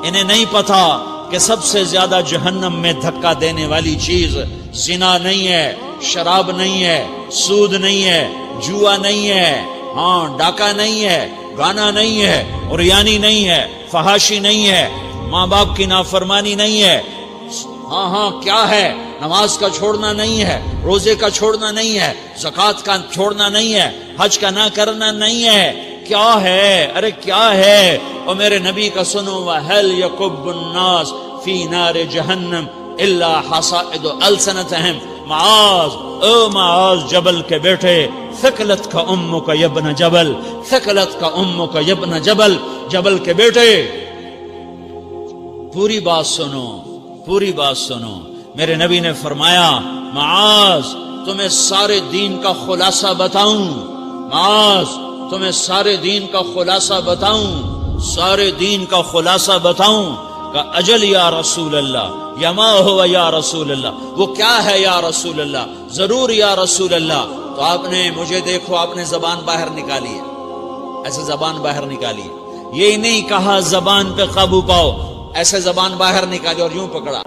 انہیں نہیں پتا کہ سب سے زیادہ جہنم میں دھکا دینے والی چیز زنا نہیں ہے، شراب نہیں ہے، سود نہیں ہے، جوا نہیں ہے، ہاں ڈاکہ نہیں ہے، گانا نہیں ہے، عریانی نہیں ہے، فحاشی نہیں ہے، ماں باپ کی نافرمانی نہیں ہے، ہاں کیا ہے، نماز کا چھوڑنا نہیں ہے، روزے کا چھوڑنا نہیں ہے، زکوٰۃ کا چھوڑنا نہیں ہے، حج کا نہ کرنا نہیں ہے، کیا ہے، ارے کیا ہے؟ اور میرے نبی کا سنو، وَهَلْ يَكُبُّ النَّاسِ فِي نَارِ جَهَنَّمَ إِلَّا حَصَائِدُ أَلْسِنَتِهِمْ۔ معاذ، او معاذ جبل کے بیٹے، ثقلت کا امک یبن جبل، ثقلت کا امک یبن جبل، جبل کے بیٹے پوری بات سنو، پوری بات سنو۔ میرے نبی نے فرمایا، معاذ تمہیں سارے دین کا خلاصہ بتاؤں، معاذ تمہیں سارے دین کا خلاصہ بتاؤں، سارے دین کا خلاصہ بتاؤں؟ کہ اجل یا رسول اللہ، یا ما ہوا یا رسول اللہ، وہ کیا ہے یا رسول اللہ؟ ضرور یا رسول اللہ۔ تو آپ نے مجھے دیکھو، آپ نے زبان باہر نکالی ہے، ایسے زبان باہر نکالی ہے، یہ نہیں کہا زبان پہ قابو پاؤ، ایسے زبان باہر نکالی اور یوں پکڑا۔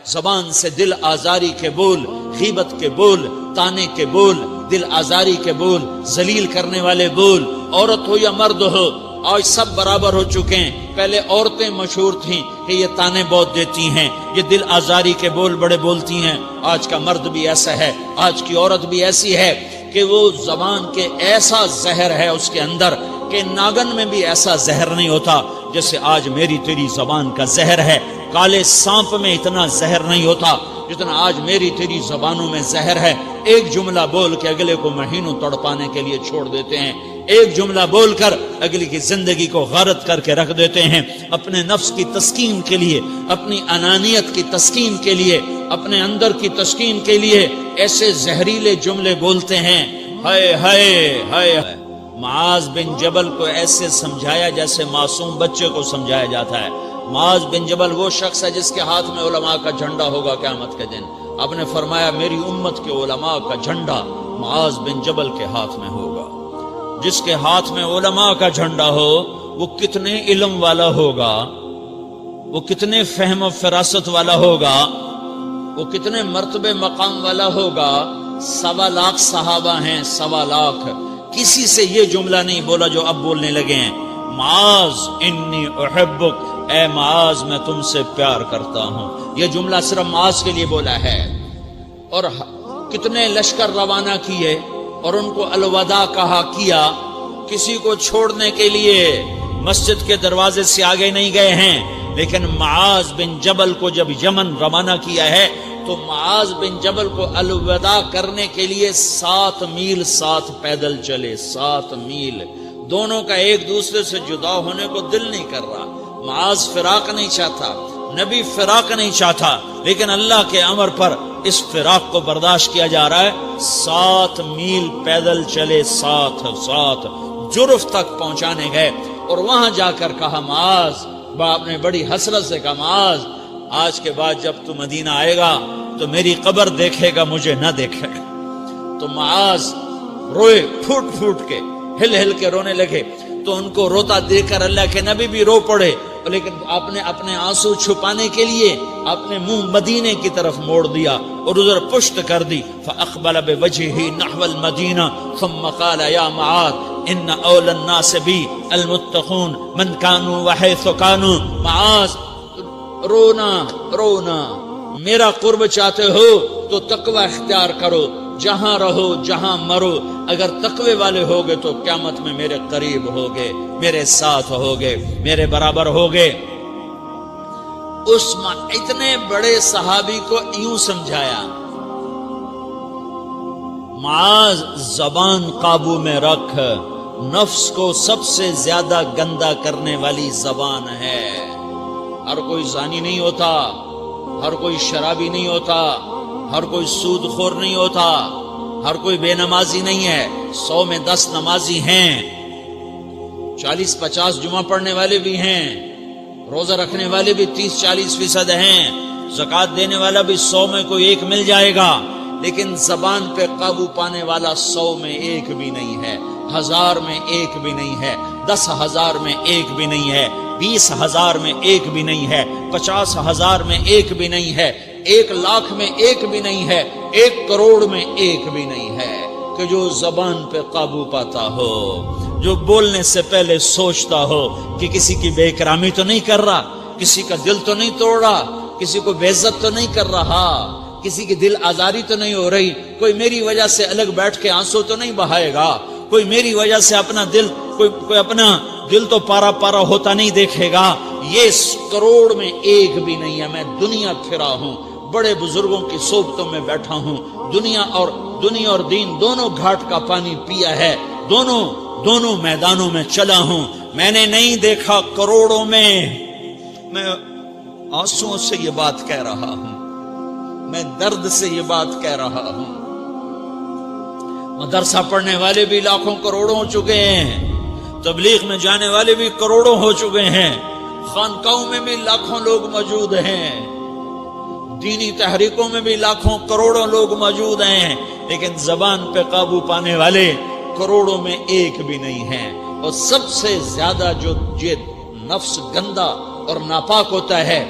زبان سے دل آزاری کے بول، غیبت کے بول، تانے کے بول، دل آزاری کے بول، ذلیل کرنے والے بول، عورت ہو یا مرد ہو، آج سب برابر ہو چکے ہیں۔ پہلے عورتیں مشہور تھیں کہ یہ تانے بہت دیتی ہیں، یہ دل آزاری کے بول بڑے بولتی ہیں۔ آج کا مرد بھی ایسا ہے، آج کی عورت بھی ایسی ہے کہ وہ زبان کے ایسا زہر ہے اس کے اندر کہ ناگن میں بھی ایسا زہر نہیں ہوتا جیسے آج میری تیری زبان کا زہر ہے۔ کالے سانپ میں اتنا زہر نہیں ہوتا جتنا آج میری تیری زبانوں میں زہر ہے۔ ایک جملہ بول کے اگلے کو مہینوں تڑپانے کے لیے چھوڑ دیتے ہیں، ایک جملہ بول کر اگلی کی زندگی کو غارت کر کے رکھ دیتے ہیں، اپنے نفس کی تسکین کے لیے، اپنی انانیت کی تسکین کے لیے، اپنے اندر کی تسکین کے لیے ایسے زہریلے جملے بولتے ہیں۔ ہائے ہائے ہائے۔ معاذ بن جبل کو ایسے سمجھایا جیسے معصوم بچے کو سمجھایا جاتا ہے۔ معاذ بن جبل وہ شخص ہے جس کے ہاتھ میں علماء کا جھنڈا ہوگا قیامت کے دن۔ آپ نے فرمایا میری امت کے علماء کا جھنڈا معاذ بن جبل کے ہاتھ میں ہوگا۔ جس کے ہاتھ میں علماء کا جھنڈا ہو وہ کتنے علم والا ہوگا، وہ کتنے فہم و فراست والا ہوگا، وہ کتنے مرتبے مقام والا ہوگا۔ 1.25 لاکھ صحابہ ہیں، 1.25 لاکھ، کسی سے یہ جملہ نہیں بولا جو اب بولنے لگے ہیں۔ معاذ انی احبک، اے معاذ میں تم سے پیار کرتا ہوں، یہ جملہ صرف معاذ کے لیے بولا ہے۔ اور کتنے لشکر روانہ کیے اور ان کو الوداع کہا کیا، کسی کو چھوڑنے کے لیے مسجد کے دروازے سے آگے نہیں گئے ہیں، لیکن معاذ بن جبل کو جب یمن روانہ کیا ہے تو معاذ بن جبل کو الوداع کرنے کے لیے 7 میل 7 پیدل چلے، 7 میل۔ دونوں کا ایک دوسرے سے جدا ہونے کو دل نہیں کر رہا۔ معاذ فراق نہیں چاہتا، نبی فراق نہیں چاہتا، لیکن اللہ کے امر پر اس فراق کو برداشت کیا جا رہا ہے۔ 7 میل پیدل چلے، 7 جرف تک پہنچانے گئے اور وہاں جا کر کہا معاذ، باپ نے بڑی حسرت سے کہا معاذ آج کے بعد جب تو مدینہ آئے گا تو میری قبر دیکھے گا، مجھے نہ دیکھے گا۔ تو معاذ روئے، پھوٹ پھوٹ کے، ہل ہل کے رونے لگے۔ تو ان کو روتا دیکھ کر اللہ کے نبی بھی رو پڑے، لیکن آپ نے اپنے آنسو چھپانے کے لیے اپنے منہ مدینے کی طرف موڑ دیا اور ادھر پشت کر دی۔ فاقبل بوجهه نحو المدینہ ثم قال یا معاذ ان اول الناس بی المتقون من كانوا وحيث كانوا۔ معاذ رونا رونا، میرا قرب چاہتے ہو تو تقوی اختیار کرو، جہاں رہو جہاں مرو، اگر تقوی والے ہوگے تو قیامت میں میرے قریب ہوگے، میرے ساتھ ہوگے، میرے برابر ہوگے۔ اس اتنے بڑے صحابی کو یوں سمجھایا، معاذ زبان قابو میں رکھ، نفس کو سب سے زیادہ گندا کرنے والی زبان ہے۔ ہر کوئی زانی نہیں ہوتا، ہر کوئی شرابی نہیں ہوتا، ہر کوئی سود خور نہیں ہوتا، ہر کوئی بے نمازی نہیں ہے۔ 100 میں 10 نمازی ہیں، 40-50 جمعہ پڑھنے والے بھی ہیں، روزہ رکھنے والے بھی 30-40% ہیں، زکوٰۃ دینے والا بھی 100 میں کوئی ایک مل جائے گا، لیکن زبان پہ قابو پانے والا 100 میں ایک بھی نہیں ہے، 1000 میں ایک بھی نہیں ہے، 10,000 میں ایک بھی نہیں ہے۔ 20,000 میں ایک بھی نہیں ہے، 50,000 میں ایک بھی نہیں ہے، 1,00,000 میں ایک بھی نہیں ہے، 1 کروڑ میں ایک بھی نہیں ہے کہ جو زبان پہ قابو پاتا ہو، جو بولنے سے پہلے سوچتا ہو کہ کسی کی بے اکرامی تو نہیں کر رہا، کسی کا دل تو نہیں توڑ رہا، کسی کو بے عزت تو نہیں کر رہا، کسی کی دل آزاری تو نہیں ہو رہی، کوئی میری وجہ سے الگ بیٹھ کے آنسو تو نہیں بہائے گا، کوئی میری وجہ سے اپنا دل کوئی اپنا دل تو پارا پارا ہوتا نہیں دیکھے گا۔ یہ کروڑ میں ایک بھی نہیں ہے۔ میں دنیا پھرا ہوں، بڑے بزرگوں کی صحبتوں میں بیٹھا ہوں، دنیا اور دین دونوں گھاٹ کا پانی پیا ہے، دونوں میدانوں میں چلا ہوں، میں نے نہیں دیکھا کروڑوں میں۔ میں آنسوؤں سے یہ بات کہہ رہا ہوں، میں درد سے یہ بات کہہ رہا ہوں۔ مدرسہ پڑھنے والے بھی لاکھوں کروڑوں ہو چکے ہیں، تبلیغ میں جانے والے بھی کروڑوں ہو چکے ہیں، خانقاہوں میں بھی لاکھوں لوگ موجود ہیں، دینی تحریکوں میں بھی لاکھوں کروڑوں لوگ موجود ہیں، لیکن زبان پہ قابو پانے والے کروڑوں میں ایک بھی نہیں ہیں۔ اور سب سے زیادہ جو یہ نفس گندا اور ناپاک ہوتا ہے،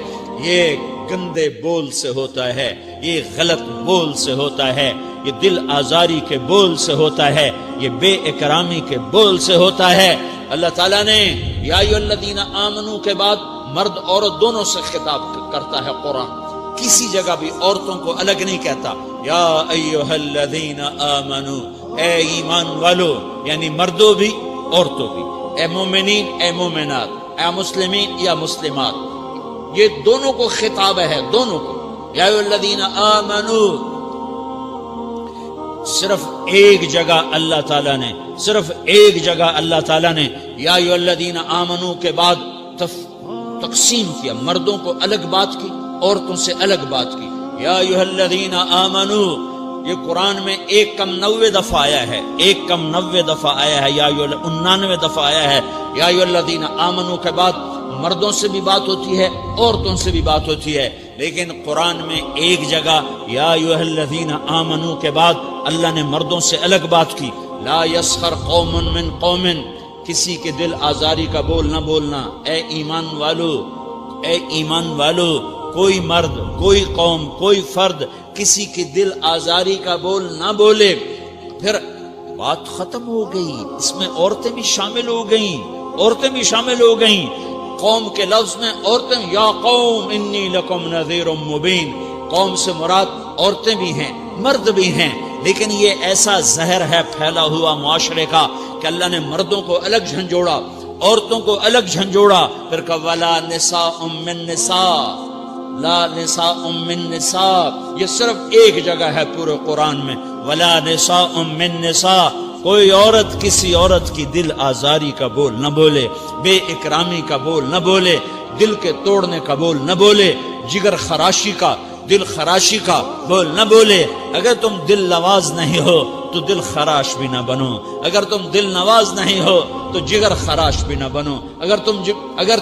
یہ گندے بول سے ہوتا ہے، یہ غلط بول سے ہوتا ہے، یہ دل آزاری کے بول سے ہوتا ہے، یہ بے اکرامی کے بول سے ہوتا ہے۔ اللہ تعالیٰ نے یا ایھا الذین آمنو کے بعد مرد عورت دونوں سے خطاب کرتا ہے قرآن، کسی جگہ بھی عورتوں کو الگ نہیں کہتا۔ یا ایھا الذین آمنو، اے ایمان والو، یعنی مردوں بھی عورتوں بھی، اے مومنین اے مومنات، اے مسلمین یا مسلمات، یہ دونوں کو خطاب ہے، دونوں کو۔ یا ایھا الذین آمنو، صرف ایک جگہ اللہ تعالیٰ نے یا ایھا الذین آمنو کے بعد تقسیم کیا، مردوں کو الگ بات کی، عورتوں سے الگ بات کی۔ یا ایھا الذین آمنو، یہ قرآن میں 199 دفعہ آیا ہے، 199 دفعہ آیا ہے، یا 99 دفعہ آیا ہے۔ یا ایھا الذین آمنو کے بعد مردوں سے بھی بات ہوتی ہے، عورتوں سے بھی بات ہوتی ہے، لیکن قرآن میں ایک جگہ یا ایھا الذین آمنو کے بعد اللہ نے مردوں سے الگ بات کی۔ لا یسخر قوم من قوم، کسی کے دل آزاری کا بول نہ بولنا۔ اے ایمان والو، کوئی مرد، کوئی قوم، کوئی فرد کسی کی دل آزاری کا بول نہ بولے۔ پھر بات ختم ہو گئی، اس میں عورتیں بھی شامل ہو گئیں، قوم کے لفظ میں عورتیں، یا قوم انی لکم نذیر مبین، قوم سے مراد عورتیں بھی ہیں، مرد بھی ہیں، لیکن یہ ایسا زہر ہے پھیلا ہوا معاشرے کا کہ اللہ نے مردوں کو الگ جھنجھوڑا، عورتوں کو الگ جھنجھوڑا، پھر کہا ولا نساء من نساء، لا نساء من نساء، یہ صرف ایک جگہ ہے پورے قرآن میں، ولا نساء من نساء، کوئی عورت کسی عورت کی دل آزاری کا بول نہ بولے، بے اکرامی کا بول نہ بولے، دل کے توڑنے کا بول نہ بولے، جگر خراشی کا، دل خراشی کا بول نہ بولے۔ اگر تم دل نواز نہیں ہو تو دل خراش بھی نہ بنو، اگر تم دل نواز نہیں ہو تو جگر خراش بھی نہ بنو، اگر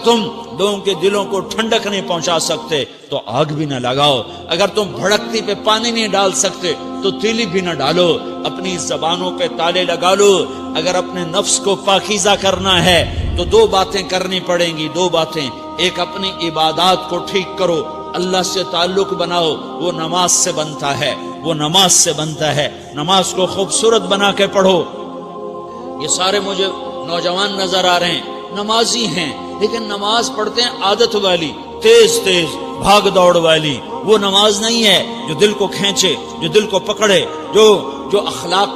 تم لوگوں کے دلوں کو ٹھنڈک نہیں پہنچا سکتے تو آگ بھی نہ لگاؤ، اگر تم بھڑکتی پہ پانی نہیں ڈال سکتے تو تیلی بھی نہ ڈالو، اپنی زبانوں پہ تالے لگا لو۔ اگر اپنے نفس کو پاکیزہ کرنا ہے تو 2 باتیں کرنی پڑیں گی، 2 باتیں، ایک اپنی عبادات کو ٹھیک کرو، اللہ سے تعلق بناؤ، وہ نماز سے بنتا ہے، نماز کو خوبصورت بنا کے پڑھو۔ یہ سارے مجھے نوجوان نظر آ رہے ہیں، نمازی ہیں، لیکن نماز پڑھتے ہیں عادت والی، تیز بھاگ دوڑ والی، وہ نماز نہیں ہے جو دل کو کھینچے، جو دل کو پکڑے، جو اخلاق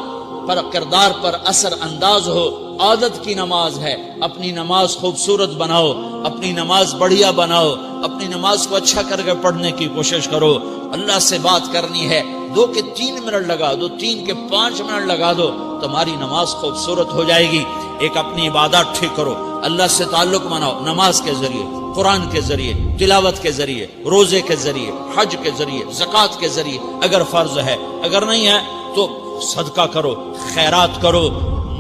پر، کردار پر اثر انداز ہو۔ عادت کی نماز ہے، اپنی نماز خوبصورت بناؤ، اپنی نماز بڑھیا بناؤ، اپنی نماز کو اچھا کر کے پڑھنے کی کوشش کرو۔ اللہ سے بات کرنی ہے، 2 کے 3 منٹ لگا دو، 3 کے 5 منٹ لگا دو، تمہاری نماز خوبصورت ہو جائے گی۔ ایک اپنی عبادات ٹھیک کرو، اللہ سے تعلق بناؤ، نماز کے ذریعے، قرآن کے ذریعے، تلاوت کے ذریعے، روزے کے ذریعے، حج کے ذریعے، زکوٰۃ کے ذریعے، اگر فرض ہے، اگر نہیں ہے تو صدقہ کرو، خیرات کرو،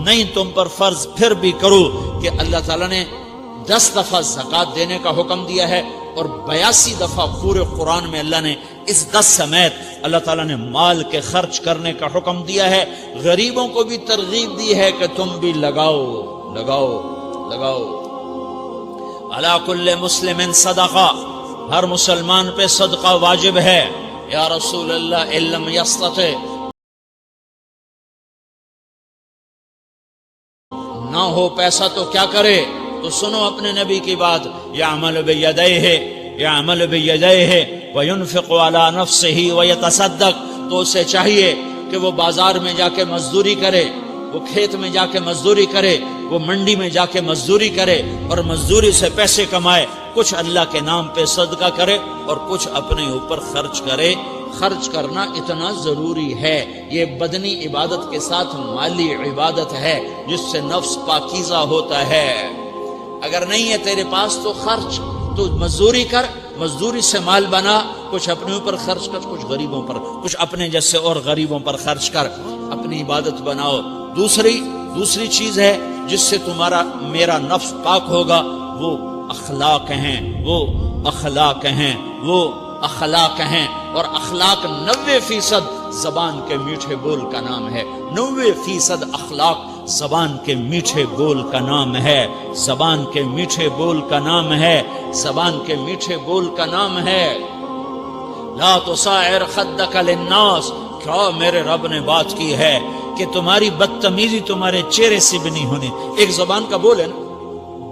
نہیں تم پر فرض پھر بھی کرو، کہ اللہ تعالیٰ نے 10 دفعہ زکوٰۃ دینے کا حکم دیا ہے، اور 82 دفعہ پورے قرآن میں اللہ نے اس 10 سمیت اللہ تعالیٰ نے مال کے خرچ کرنے کا حکم دیا ہے۔ غریبوں کو بھی ترغیب دی ہے کہ تم بھی لگاؤ۔ علی کل مسلم صدقہ، ہر مسلمان پہ صدقہ واجب ہے۔ یا رسول اللہ ان لم یستطع، نہ ہو پیسہ تو کیا کرے؟ تو سنو اپنے نبی کی بات، یعمل بیدیہ، یعمل بیدیہ وینفق علی نفسہ ویتصدق، تو اسے چاہیے کہ وہ بازار میں جا کے مزدوری کرے، وہ کھیت میں جا کے مزدوری کرے، وہ منڈی میں جا کے مزدوری کرے اور مزدوری سے پیسے کمائے، کچھ اللہ کے نام پہ صدقہ کرے اور کچھ اپنے اوپر خرچ کرے۔ خرچ کرنا اتنا ضروری ہے، یہ بدنی عبادت کے ساتھ مالی عبادت ہے جس سے نفس پاکیزہ ہوتا ہے۔ اگر نہیں ہے تیرے پاس تو خرچ، تو مزدوری کر، مزدوری سے مال بنا، کچھ اپنے اوپر خرچ کر، کچھ غریبوں پر، کچھ اپنے جیسے اور غریبوں پر خرچ کر، اپنی عبادت بناؤ۔ دوسری چیز ہے جس سے تمہارا میرا نفس پاک ہوگا، وہ اخلاق ہیں، وہ اخلاق ہیں، وہ اخلاق ہیں، اور اخلاق 90% زبان کے میٹھے بول کا نام ہے۔ 90% اخلاق زبان کے میٹھے بول کا نام ہے، زبان کے میٹھے بول کا نام ہے، زبان کے میٹھے بول کا نام ہے۔ لا تصاعر خدک للناس، کیا میرے رب نے بات کی ہے کہ تمہاری بدتمیزی تمہارے چہرے سے بھی نہیں ہونی۔ ایک زبان کا بول ہے نا،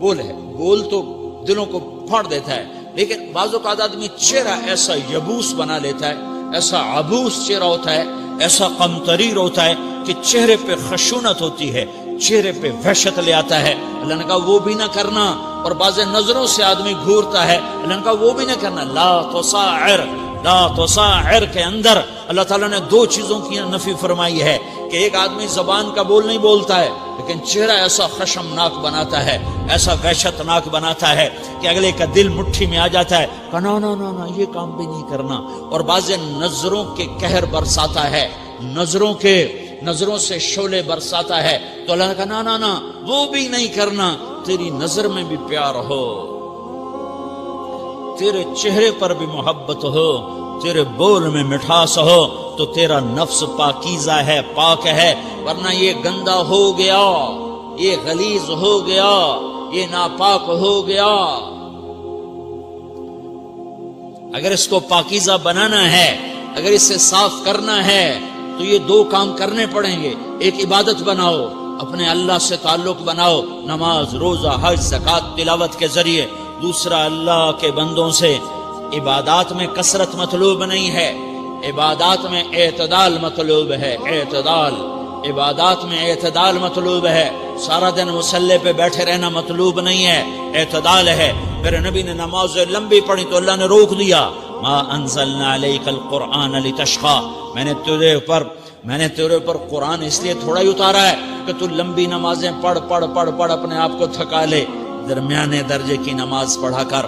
بول ہے، بول تو دلوں کو پھاڑ دیتا ہے، لیکن بعض اوقات آدمی چہرہ ایسا یبوس بنا لیتا ہے، ایسا عبوس چہرہ ہوتا ہے، ایسا قمطریر ہوتا ہے کہ چہرے پہ خشونت ہوتی ہے، چہرے پہ وحشت لے آتا ہے۔ اللہ نے کہا وہ بھی نہ کرنا، اور بعض نظروں سے آدمی گھورتا ہے، اللہ نے کہا وہ بھی نہ کرنا۔ لا تصاعر، لا تصاعر کے اندر اللہ تعالیٰ نے دو چیزوں کی نفی فرمائی ہے کہ ایک آدمی زبان کا بول نہیں بولتا ہے لیکن چہرہ ایسا خشمناک بناتا ہے، ایسا وحشتناک بناتا ہے کہ اگلے کا دل مٹھی میں آ جاتا ہے کہ نا نا نا نا یہ کام بھی نہیں کرنا۔ اور بعض نظروں کے قہر برساتا ہے، نظروں سے شعلے برساتا ہے، تو اللہ نے کہا نا نا نا وہ بھی نہیں کرنا۔ تیری نظر میں بھی پیار ہو، تیرے چہرے پر بھی محبت ہو، تیرے بول میں مٹھاس ہو، تو تیرا نفس پاکیزہ ہے، پاک ہے۔ ورنہ یہ گندا ہو گیا، یہ غلیظ ہو گیا، یہ ناپاک ہو گیا۔ اگر اس کو پاکیزہ بنانا ہے، اگر اسے صاف کرنا ہے تو یہ دو کام کرنے پڑیں گے۔ ایک عبادت بناؤ، اپنے اللہ سے تعلق بناؤ، نماز، روزہ، حج، زکوٰۃ، تلاوت کے ذریعے۔ دوسرا، اللہ کے بندوں سے عبادات میں کثرت مطلوب نہیں ہے، عبادات میں اعتدال مطلوب ہے، اعتدال، عبادات میں اعتدال مطلوب ہے۔ سارا دن مصلی پہ بیٹھے رہنا مطلوب نہیں ہے، اعتدال ہے۔ میرے نبی نے نماز لمبی پڑھی تو اللہ نے روک دیا، ما انزلنا علیک القرآن لتشقی، میں نے تیرے اوپر قرآن اس لیے تھوڑا ہی اتارا ہے کہ تو لمبی نمازیں پڑھ اپنے آپ کو تھکا لے، درمیانے درجے کی نماز پڑھا کر۔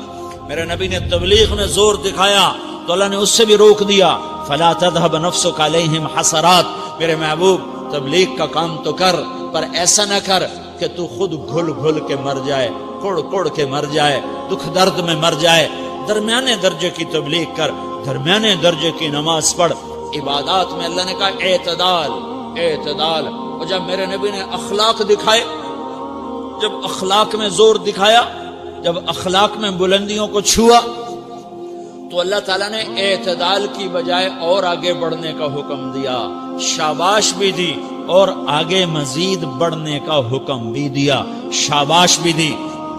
میرے نبی نے تبلیغ میں زور دکھایا تو اللہ نے اس سے بھی روک دیا، فلا تذهب نفسك عليهم حسرات، میرے محبوب تبلیغ کا کام تو کر، پر ایسا نہ کر کہ تو خود گھل کے مر جائے، کڑ کے مر جائے، دکھ درد میں مر جائے۔ درمیانے درجے کی تبلیغ کر، درمیانے درجے کی نماز پڑھ۔ عبادات میں اللہ نے کہا اعتدال، اعتدال۔ اور جب میرے نبی نے اخلاق دکھائے، جب اخلاق میں زور دکھایا، جب اخلاق میں بلندیوں کو چھوا، تو اللہ تعالیٰ نے اعتدال کی بجائے اور آگے بڑھنے کا حکم دیا، شاباش بھی دی اور آگے مزید بڑھنے کا حکم بھی دیا، شاباش بھی دی۔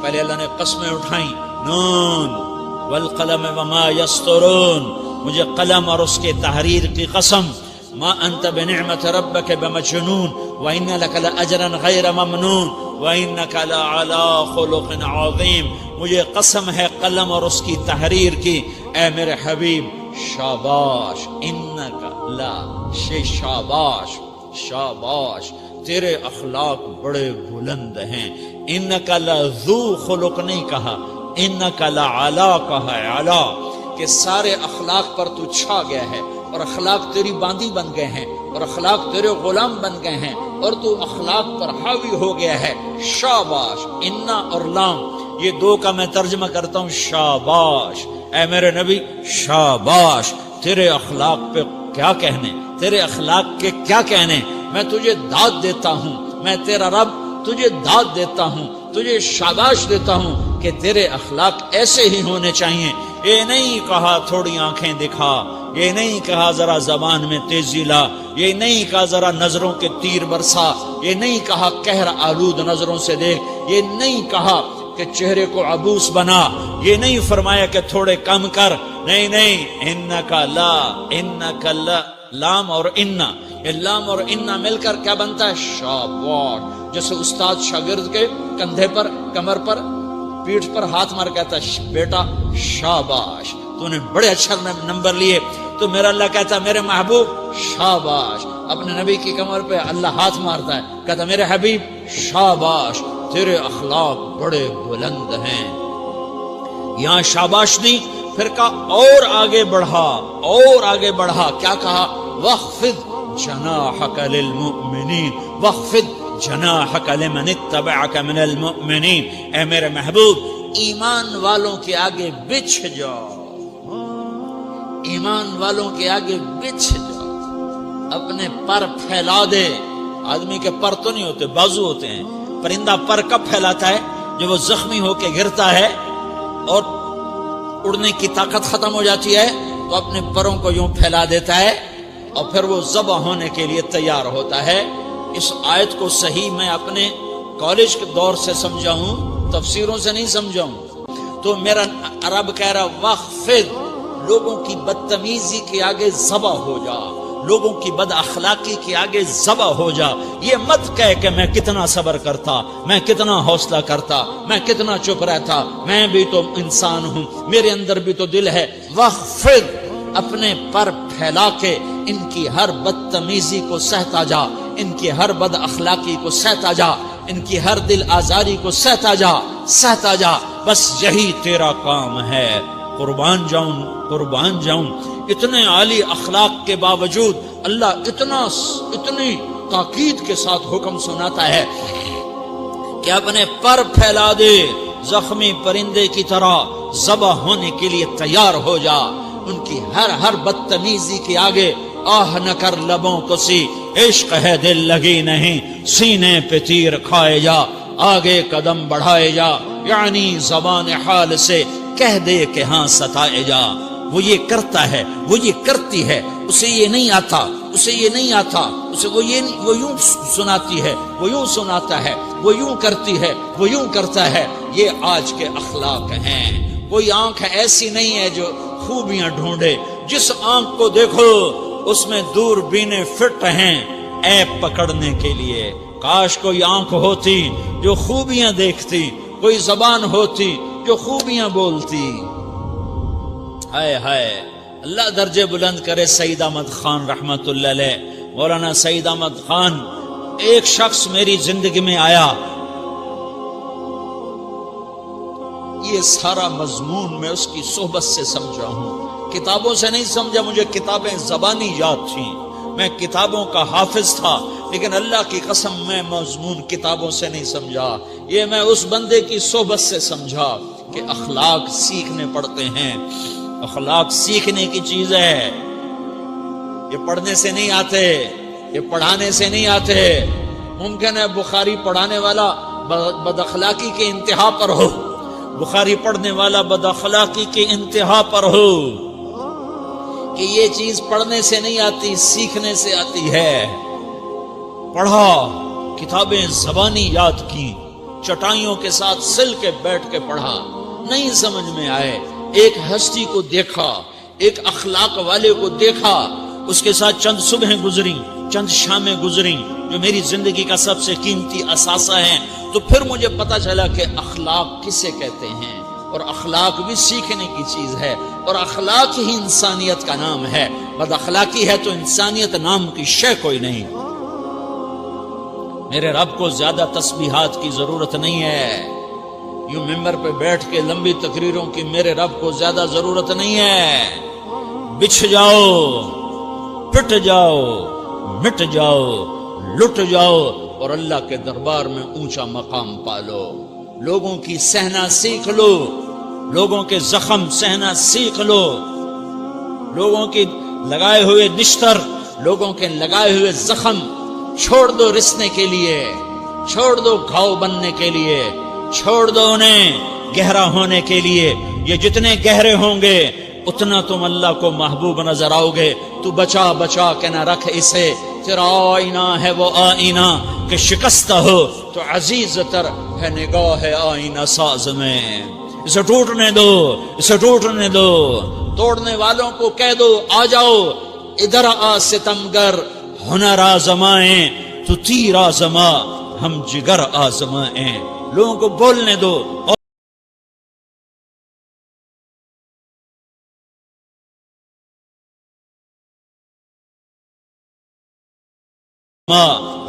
پہلے اللہ نے قسمیں اٹھائیں، نون والقلم وما یسطرون، مجھے قلم اور اس کے تحریر کی قسم، ما انت بنعمت ربک بمجنون وان لک لاجرا غیر ممنون وانک لعلی خلق عظیم، مجھے قسم ہے قلم اور اس کی تحریر کی، اے میرے حبیب شاباش، انک لا شاباش، شاباش، تیرے اخلاق بڑے بلند ہیں۔ انک لذو خلق نہیں کہا، انک لعلی کہا، علا، کہ سارے اخلاق پر تو چھا گیا ہے اور اخلاق تیری باندی بن گئے ہیں اور اخلاق تیرے غلام بن گئے ہیں اور تو اخلاق پر حاوی ہو گیا ہے۔ شاباش، انا اور لام، یہ دو کا میں ترجمہ کرتا ہوں، شاباش، اے میرے نبی شاباش، تیرے اخلاق پہ کیا کہنے، تیرے اخلاق کے کیا کہنے، میں تجھے داد دیتا ہوں، میں تیرا رب تجھے داد دیتا ہوں، تجھے شاباش دیتا ہوں کہ تیرے اخلاق ایسے ہی ہونے چاہیے. یہ نہیں کہا تھوڑی آنکھیں دکھا، یہ نہیں کہا ذرا زبان میں تیزی لا، یہ نہیں کہا ذرا نظروں کے تیر برسا، یہ نہیں کہا قہر آلود نظروں سے دیکھ، یہ نہیں کہا کہ چہرے کو عبوس بنا، یہ نہیں فرمایا کہ تھوڑے کم کر. نہیں، انکا لا، انکا لا، لام اور انا، یہ لام اور انا مل کر کیا بنتا ہے؟ شاباش. جیسے استاد شاگرد کے کندھے پر، کمر پر، پیٹھ پر ہاتھ مار کہتا ہے بیٹا شاباش تو نے بڑے اچھا نمبر لیے. تو میرا اللہ کہتا ہے میرے محبوب شاباش. اپنے نبی کی کمر پہ اللہ ہاتھ مارتا ہے، کہتا ہے میرے حبیب شاباش، تیرے اخلاق بڑے بلند ہیں. یہاں شاباش دی، پھر کہا اور آگے بڑھا، اور آگے بڑھا. کیا کہا؟ وَخْفِضْ جَنَاحَكَ لِلْمُؤْمِنِينَ وَخْفِضْ جَنَاحَكَ لِمَنِ اتَّبَعَكَ مِنَ الْمُؤْمِنِينَ. اے میرے محبوب ایمان والوں کے آگے بچھ جاؤ، ایمان والوں کے آگے بچھ جاؤ، اپنے پر پھیلا دے. آدمی کے پر تو نہیں ہوتے، بازو ہوتے ہیں. پرندہ پر کب پھیلاتا ہے؟ جب وہ زخمی ہو کے گرتا ہے اور اڑنے کی طاقت ختم ہو جاتی ہے تو اپنے پروں کو یوں پھیلا دیتا ہے اور پھر وہ ذبح ہونے کے لیے تیار ہوتا ہے. اس آیت کو صحیح میں اپنے کالج کے دور سے سمجھا ہوں، تفسیروں سے نہیں سمجھا ہوں. تو میرا عرب کہہ رہا وَخْفِضْ، لوگوں کی بدتمیزی کے آگے ذبح ہو جا، لوگوں کی بد اخلاقی کے آگے ذبح ہو جا. یہ مت کہہ کہ میں کتنا صبر کرتا، میں کتنا حوصلہ کرتا، میں کتنا چپ رہتا، میں بھی تو انسان ہوں، میرے اندر بھی تو دل ہے. وَخْفِضْ، اپنے پر پھیلا کے ان کی ہر بدتمیزی کو سہتا جا، ان کی ہر بد اخلاقی کو سہتا جا، ان کی ہر دل آزاری کو سہتا جا، سہتا جا. بس یہی تیرا کام ہے. قربان جاؤں، قربان جاؤں. اتنے عالی اخلاق کے باوجود اللہ اتنی تاکید کے ساتھ حکم سناتا ہے کہ اپنے پر پھیلا دے، زخمی پرندے کی طرح ذبح ہونے کے لیے تیار ہو جا. ان کی ہر بدتمیزی کے آگے آہ نہ کر لبوں کو سی، عشق ہے دل لگی نہیں، سینے پہ تیر کھائے جا، آگے قدم بڑھائے جا. یعنی زبان حال سے کہہ دے کہ ہاں ستائے جا. وہ یہ کرتا ہے، وہ یہ کرتی ہے، اسے یہ نہیں آتا، اسے یہ نہیں آتا، اسے وہ یوں سناتی ہے، وہ یوں سناتا ہے، وہ یوں کرتی ہے، وہ یوں کرتا ہے. یہ آج کے اخلاق ہیں. کوئی آنکھ ایسی نہیں ہے جو خوبیاں ڈھونڈے. جس آنکھ کو دیکھو اس میں دوربینیں فٹ ہیں عیب پکڑنے کے لیے. کاش کوئی آنکھ ہوتی جو خوبیاں دیکھتی، کوئی زبان ہوتی جو خوبیاں بولتی. ہائے ہائے، اللہ درجے بلند کرے. سعید احمد خان رحمت اللہ علیہ، مولانا سعید احمد خان، ایک شخص میری زندگی میں آیا. یہ سارا مضمون میں اس کی صحبت سے سمجھا ہوں، کتابوں سے نہیں سمجھا. مجھے کتابیں زبانی یاد تھیں، میں کتابوں کا حافظ تھا، لیکن اللہ کی قسم میں مضمون کتابوں سے نہیں سمجھا. یہ میں اس بندے کی صحبت سے سمجھا کہ اخلاق سیکھنے پڑتے ہیں. اخلاق سیکھنے کی چیز ہے، یہ پڑھنے سے نہیں آتے، یہ پڑھانے سے نہیں آتے. ممکن ہے بخاری پڑھانے والا بد اخلاقی کے انتہا پر ہو، بخاری پڑھنے والا بد اخلاقی کے انتہا پر ہو، کہ یہ چیز پڑھنے سے نہیں آتی، سیکھنے سے آتی ہے. پڑھا، کتابیں زبانی یاد کی، چٹائیوں کے ساتھ سل کے بیٹھ کے پڑھا. نہیں سمجھ میں آئے، ایک ہستی کو دیکھا، ایک اخلاق والے کو دیکھا، اس کے ساتھ چند صبحیں گزری، چند شامیں گزری جو میری زندگی کا سب سے قیمتی اثاثہ ہیں. تو پھر مجھے پتا چلا کہ اخلاق کسے کہتے ہیں، اور اخلاق بھی سیکھنے کی چیز ہے، اور اخلاق ہی انسانیت کا نام ہے. بد اخلاقی ہے تو انسانیت نام کی شے کوئی نہیں. میرے رب کو زیادہ تسبیحات کی ضرورت نہیں ہے. یوں ممبر پہ بیٹھ کے لمبی تقریروں کی میرے رب کو زیادہ ضرورت نہیں ہے. بچھ جاؤ، پٹ جاؤ، مٹ جاؤ، لٹ جاؤ، اور اللہ کے دربار میں اونچا مقام پالو. لوگوں کی سہنا سیکھ لو، لوگوں کے زخم سہنا سیکھ لو، لوگوں کی لگائے ہوئے نشتر، لوگوں کے لگائے ہوئے زخم چھوڑ دو رسنے کے لیے، چھوڑ دو گھاؤ بننے کے لیے، چھوڑ دو انہیں گہرا ہونے کے لیے، یہ جتنے گہرے ہوں گے اتنا تم اللہ کو محبوب نظر آؤ گے۔ تو بچا بچا کے نہ رکھ اسے، تیرا آئینہ ہے وہ آئینہ کہ شکستہ ہو تو عزیز تر ہے نگاہ آئینہ ساز میں۔ اسے ٹوٹنے دو، اسے ٹوٹنے دو، توڑنے والوں کو کہہ دو آ جاؤ ادھر آ ستمگر، ہنر آزمائیں تو تیر آزما، ہم جگر آزمائیں۔ لوگوں کو بولنے دو اور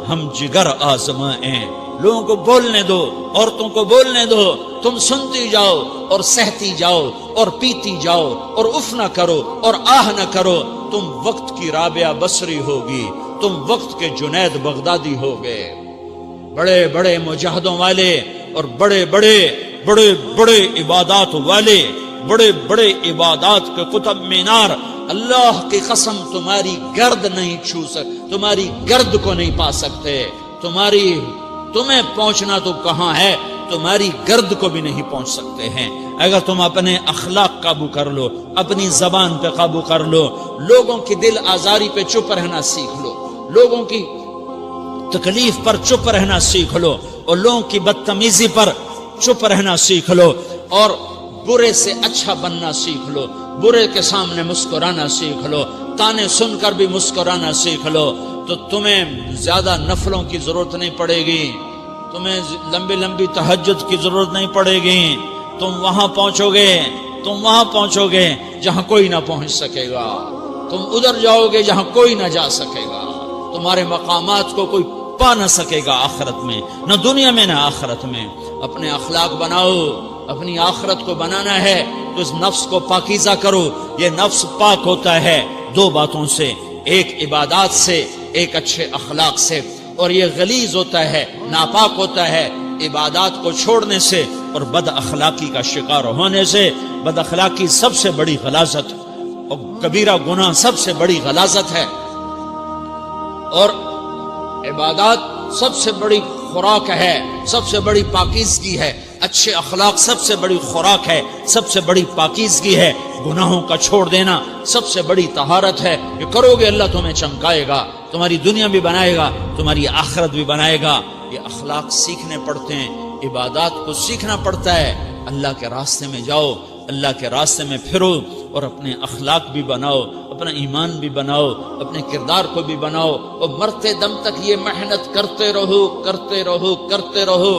ہم جگر آزمائیں۔ لوگوں کو بولنے دو، عورتوں کو بولنے دو، تم سنتی جاؤ اور سہتی جاؤ اور پیتی جاؤ اور اف نہ کرو اور آہ نہ کرو۔ تم وقت کی رابعہ بصری ہوگی، تم وقت کے جنید بغدادی ہوگے۔ بڑے بڑے مجاہدوں والے اور بڑے بڑے بڑے بڑے عبادات والے، بڑے بڑے عبادات کے قطب مینار، اللہ کی قسم تمہاری گرد نہیں چھو سکتے، تمہاری گرد کو نہیں پا سکتے۔ تمہیں پہنچنا تو کہاں ہے، تمہاری گرد کو بھی نہیں پہنچ سکتے ہیں۔ اگر تم اپنے اخلاق قابو کر لو، اپنی زبان پہ قابو کر لو، لوگوں کی دل آزاری پہ چپ رہنا سیکھ لو، لوگوں کی تکلیف پر چپ رہنا سیکھ لو، اور لوگوں کی بدتمیزی پر چپ رہنا سیکھ لو، اور برے سے اچھا بننا سیکھ لو، برے کے سامنے مسکرانا سیکھ لو، تانے سن کر بھی مسکرانا سیکھ لو، تو تمہیں زیادہ نفلوں کی ضرورت نہیں پڑے گی، تمہیں لمبی لمبی تہجد کی ضرورت نہیں پڑے گی۔ تم وہاں پہنچو گے جہاں کوئی نہ پہنچ سکے گا، تم ادھر جاؤ گے جہاں کوئی نہ جا سکے گا، تمہارے مقامات کو کوئی پا نہ سکے گا آخرت میں، نہ دنیا میں نہ آخرت میں۔ اپنے اخلاق بناؤ، اپنی آخرت کو بنانا ہے تو اس نفس کو پاکیزہ کرو۔ یہ نفس پاک ہوتا ہے دو باتوں سے، ایک عبادات سے، ایک اچھے اخلاق سے، اور یہ غلیظ ہوتا ہے، ناپاک ہوتا ہے عبادات کو چھوڑنے سے اور بد اخلاقی کا شکار ہونے سے۔ بد اخلاقی سب سے بڑی غلاظت اور کبیرہ گناہ سب سے بڑی غلاظت ہے، اور عبادات سب سے بڑی خوراک ہے، سب سے بڑی پاکیزگی ہے۔ اچھے اخلاق سب سے بڑی خوراک ہے، سب سے بڑی پاکیزگی ہے۔ گناہوں کا چھوڑ دینا سب سے بڑی طہارت ہے۔ یہ کرو گے اللہ تمہیں چمکائے گا، تمہاری دنیا بھی بنائے گا، تمہاری آخرت بھی بنائے گا۔ یہ اخلاق سیکھنے پڑتے ہیں، عبادات کو سیکھنا پڑتا ہے۔ اللہ کے راستے میں جاؤ، اللہ کے راستے میں پھرو، اور اپنے اخلاق بھی بناؤ، اپنا ایمان بھی بناؤ، اپنے کردار کو بھی بناؤ، اور مرتے دم تک یہ محنت کرتے رہو کرتے رہو کرتے رہو۔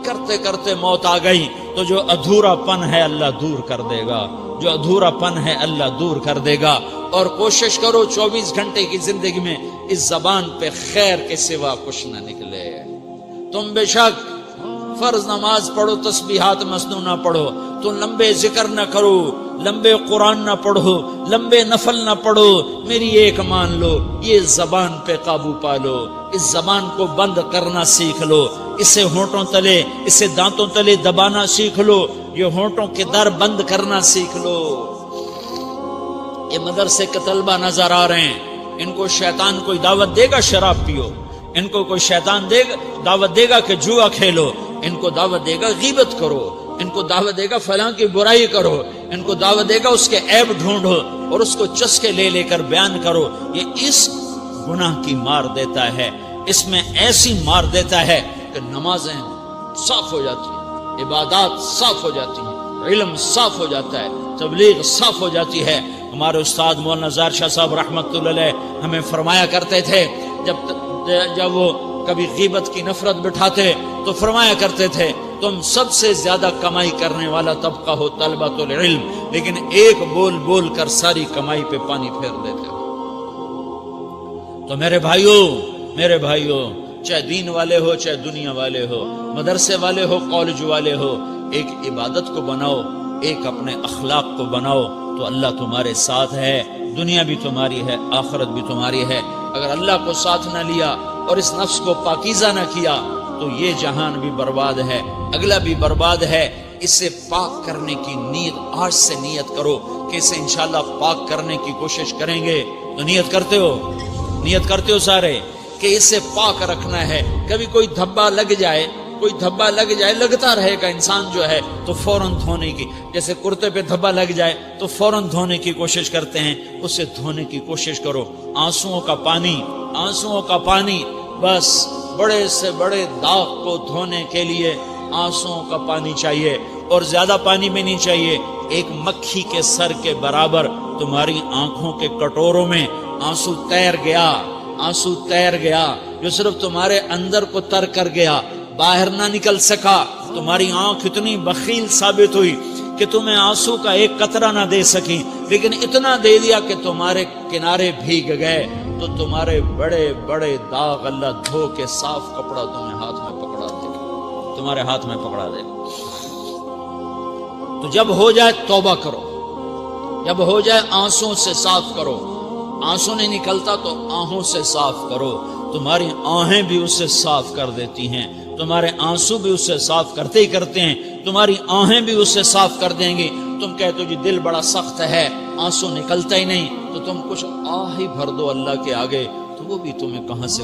کرتے کرتے موت آ گئی تو جو ادھورا پن ہے اللہ دور کر دے گا، جو ادھورا پن ہے اللہ دور کر دے گا۔ اور کوشش کرو 24 گھنٹے کی زندگی میں اس زبان پہ خیر کے سوا کچھ نہ نکلے۔ تم بے شک فرض نماز پڑھو، تسبیحات مسنون نہ پڑھو، تو لمبے ذکر نہ کرو، لمبے قرآن نہ پڑھو، لمبے نفل نہ پڑھو، میری ایک مان لو، یہ زبان پہ قابو پالو، اس زبان کو بند کرنا سیکھ لو، اسے ہونٹوں تلے، اسے دانتوں تلے دبانا سیکھ لو، یہ ہونٹوں کے در بند کرنا سیکھ لو۔ یہ مدرسے کے طلبہ نظر آ رہے ہیں، ان کو شیطان کوئی دعوت دے گا شراب پیو، ان کو کوئی شیطان دعوت دے گا کہ جوا کھیلو، ان کو دعوت دے گا غیبت کرو، ان کو دعوت دے گا فلاں کی برائی کرو، ان کو دعوت دے گا اس کے عیب ڈھونڈو اور اس کو چسکے لے لے کر بیان کرو۔ یہ اس گناہ کی مار دیتا ہے، اس میں ایسی مار دیتا ہے کہ نمازیں صاف ہو جاتی ہیں، عبادات صاف ہو جاتی ہیں، علم صاف ہو جاتا ہے، تبلیغ صاف ہو جاتی ہے۔ ہمارے استاد مولانا زار شاہ صاحب رحمۃ اللہ علیہ ہمیں فرمایا کرتے تھے، جب وہ کبھی غیبت کی نفرت بٹھاتے تو فرمایا کرتے تھے تم سب سے زیادہ کمائی کرنے والا طبقہ ہو طلبۃ العلم، لیکن ایک بول بول کر ساری کمائی پہ پانی پھیر دیتے ہو۔ تو میرے بھائیوں چاہے دین والے ہو، چاہے دنیا والے ہو، مدرسے والے ہو، کالج والے ہو، ایک عبادت کو بناؤ، ایک اپنے اخلاق کو بناؤ، تو اللہ تمہارے ساتھ ہے، دنیا بھی تمہاری ہے، آخرت بھی تمہاری ہے۔ اگر اللہ کو ساتھ نہ لیا اور اس نفس کو پاکیزہ نہ کیا تو یہ جہان بھی برباد ہے، اگلا بھی برباد ہے۔ اسے پاک کرنے کی نیت آج سے نیت کرو کہ اسے انشاءاللہ پاک کرنے کی کوشش کریں گے۔ تو نیت کرتے ہو سارے کہ اسے پاک رکھنا ہے۔ کبھی کوئی دھبا لگ جائے، کوئی دھبا لگ جائے، لگتا رہے گا انسان جو ہے تو فوراً دھونے کی، جیسے کرتے پہ دھبا لگ جائے تو فوراً دھونے کی کوشش کرتے ہیں، اسے دھونے کی کوشش کرو۔ آنسوؤں کا پانی بس بڑے سے بڑے داغ کو دھونے کے لیے آنسوؤں کا پانی چاہیے، اور زیادہ پانی بھی نہیں چاہیے۔ ایک مکھی کے سر کے برابر تمہاری آنکھوں کے کٹوروں میں آنسو تیر گیا جو صرف تمہارے اندر کو تر کر گیا، باہر نہ نکل سکا۔ تمہاری آنکھ اتنی بخیل ثابت ہوئی کہ تمہیں آنسو کا ایک قطرہ نہ دے سکی، لیکن اتنا دے دیا کہ تمہارے کنارے بھیگ گئے۔ تو تمہارے بڑے بڑے داغ اللہ دھو کے صاف کپڑا تمہیں ہاتھ میں پکڑا دے گا، تمہارے ہاتھ میں پکڑا دے گا۔ تو جب ہو جائے توبہ کرو، جب ہو جائے آنسوں سے صاف کرو۔ آنسو نہیں نکلتا تو آہوں سے صاف کرو، تمہاری آہیں بھی اسے صاف کر دیتی ہیں، تمہارے آنسو بھی اسے صاف کرتے ہی کرتے ہیں، تمہاری آہیں بھی اسے صاف کر دیں گی۔ تم کہتے ہو جی دل بڑا سخت ہے، آنسو نکلتا ہی نہیں، تو تم کچھ آہ ہی بھر دو اللہ کے آگے، تو وہ بھی تمہیں کہاں سے